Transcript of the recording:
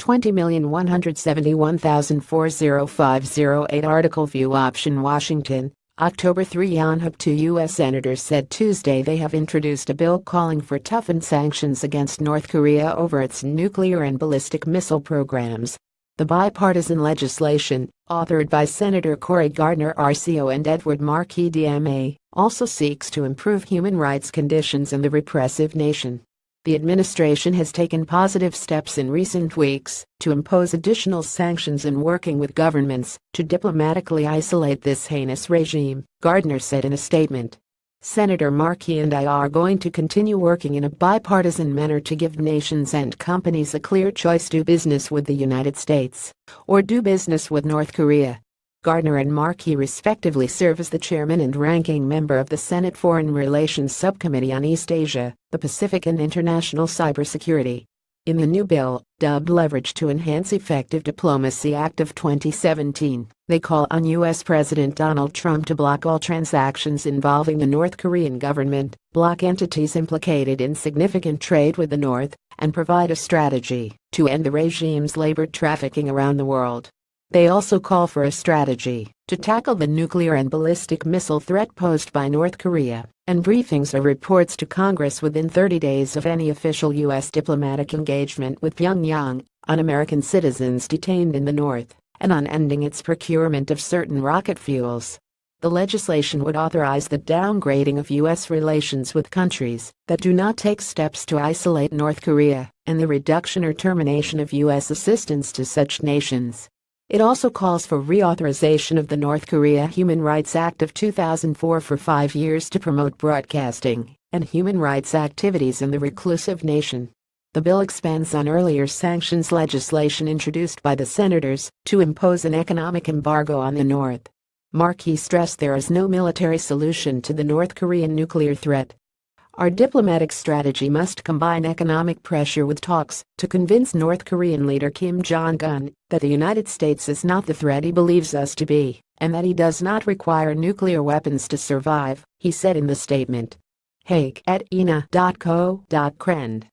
20,171,40508 article view option Washington, October 3 Yonhap Two U.S. senators said Tuesday they have introduced a bill calling for toughened sanctions against North Korea over its nuclear and ballistic missile programs. The bipartisan legislation, authored by Senator Cory Gardner RCO and Edward Markey DMA, also seeks to improve human rights conditions in the repressive nation. The administration has taken positive steps in recent weeks to impose additional sanctions and working with governments to diplomatically isolate this heinous regime, Gardner said in a statement. Senator Markey and I are going to continue working in a bipartisan manner to give nations and companies a clear choice: do business with the United States or do business with North Korea. Gardner and Markey respectively serve as the chairman and ranking member of the Senate Foreign Relations Subcommittee on East Asia, the Pacific and International Cybersecurity. In the new bill, dubbed Leverage to Enhance Effective Diplomacy Act of 2017, they call on U.S. President Donald Trump to block all transactions involving the North Korean government, block entities implicated in significant trade with the North, and provide a strategy to end the regime's labor trafficking around the world. They also call for a strategy to tackle the nuclear and ballistic missile threat posed by North Korea, and briefings or reports to Congress within 30 days of any official U.S. diplomatic engagement with Pyongyang, on American citizens detained in the North, and on ending its procurement of certain rocket fuels. The legislation would authorize the downgrading of U.S. relations with countries that do not take steps to isolate North Korea, and the reduction or termination of U.S. assistance to such nations. It also calls for reauthorization of the North Korea Human Rights Act of 2004 for 5 years to promote broadcasting and human rights activities in the reclusive nation. The bill expands on earlier sanctions legislation introduced by the senators to impose an economic embargo on the North. Markey stressed there is no military solution to the North Korean nuclear threat. Our diplomatic strategy must combine economic pressure with talks to convince North Korean leader Kim Jong-un that the United States is not the threat he believes us to be, and that he does not require nuclear weapons to survive, he said in the statement. Hague@ina.co.kr